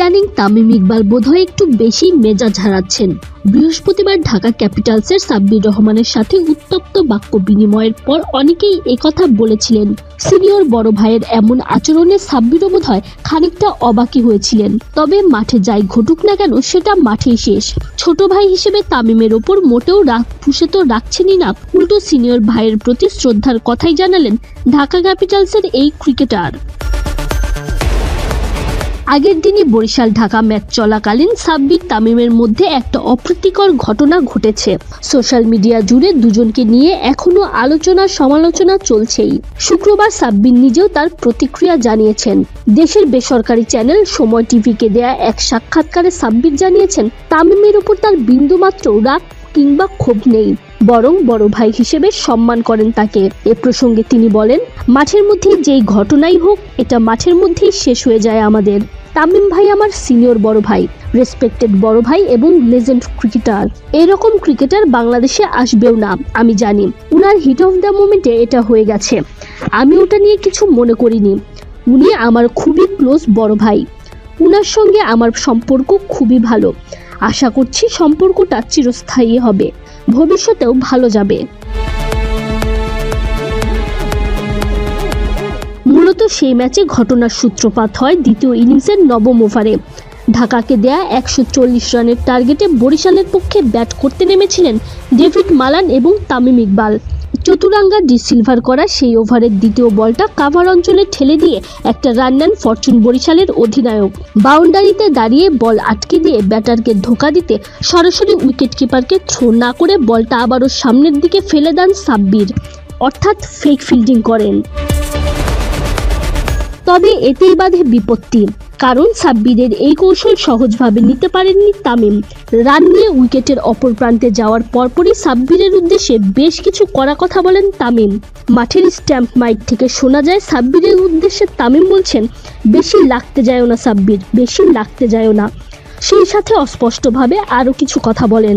ইদানিং তামিম ইকবাল বোধহয় একটু বেশি মেজাজ হারাচ্ছেন। বৃহস্পতিবার ঢাকা ক্যাপিটালসের সাব্বির রহমানের সাথে উত্তপ্ত বাক্য বিনিময়ের পর অনেকেই একথা বলেছিলেন। সিনিয়র বড় ভাইয়ের এমন আচরণে সাব্বিরও বোধহয় খানিকটা অবাকই হয়েছিলেন। তবে মাঠে যাই ঘটুক না কেন সেটা মাঠেই শেষ। ছোট ভাই হিসেবে তামিমের ওপর মোটেও রাগ পুষে তো রাখছেনই না, উল্টো সিনিয়র ভাইয়ের প্রতি শ্রদ্ধার কথাই জানালেন ঢাকা ক্যাপিটালসের এই ক্রিকেটার। আগের দিনই বরিশাল ঢাকা ম্যাচ চলাকালীন সাব্বির তামিমের মধ্যে একটা অপ্রীতিকর ঘটনা ঘটেছে। সোশ্যাল মিডিয়া জুড়ে দুজনকে নিয়ে এখনো আলোচনা সমালোচনা চলছেই। শুক্রবার সাব্বির নিজেও তার প্রতিক্রিয়া জানিয়েছেন। দেশের বেসরকারি চ্যানেল সময় টিভিকে দেয়া এক সাক্ষাৎকারে সাব্বির জানিয়েছেন, তামিমের উপর তার বিন্দুমাত্র রাগ কিংবা ক্ষোভ নেই, বরং বড় ভাই হিসেবে সম্মান করেন তাকে। এ প্রসঙ্গে তিনি বলেন, মাঠের মধ্যে যেই ঘটনাই হোক এটা মাঠের মধ্যেই শেষ হয়ে যায় আমাদের। তামিম ভাই আমার সিনিয়র বড় ভাই, রেসপেক্টেড বড় ভাই এবং লেজেন্ড ক্রিকেটার। এরকম ক্রিকেটার বাংলাদেশে আসবেও না আমি জানি। উনার হিট অফ দ্য মোমেন্টে এটা হয়ে গেছে, আমি ওটা নিয়ে কিছু মনে করিনি। উনি আমার খুবই ক্লোজ বড় ভাই, উনার সঙ্গে আমার সম্পর্ক খুবই ভালো। আশা করছি সম্পর্কটা চিরস্থায়ী হবে, ভবিষ্যতেও ভালো যাবে। মূলত সেই ম্যাচে ঘটনার সূত্রপাত হয় দ্বিতীয় ইনিংসের নবম ওভারে। ঢাকাকে দেয়া 140 রানের টার্গেটে বরিশালের পক্ষে ব্যাট করতে নেমেছিলেন ডেভিড মালান এবং তামিম ইকবাল। চতুরাঙ্গা ডি সিলভার করা সেই ওভারের দ্বিতীয় বলটা কাভার অঞ্চলে ঠেলে দিয়ে একটা রান নেন ফরচুন বরিশালের অধিনায়ক। বাউন্ডারিতে দাঁড়িয়ে বল আটকে দিয়ে ব্যাটারকে ধোকা দিতে সরাসরি উইকেট কিপারকে থ্রো না করে বলটা আবারও সামনের দিকে ফেলে দেন সাব্বির, অর্থাৎ ফেক ফিল্ডিং করেন। তবে এতেই বাধে বিপত্তি, কারণ সাব্বিরের এই কৌশল সহজভাবে নিতে পারেননি তামিম। রান নিয়ে উইকেটের অপর প্রান্তে যাওয়ার পরপরই সাব্বিরের উদ্দেশ্যে বেশ কিছু কড়া কথা বলেন তামিম। মাঠের স্ট্যাম্প মাইক থেকে শোনা যায় সাব্বিরের উদ্দেশ্যে তামিম বলছেন, বেশি লাগতে যায় না সাব্বির, বেশি লাগতে যায় না। সেই সাথে অস্পষ্টভাবে আরও কিছু কথা বলেন।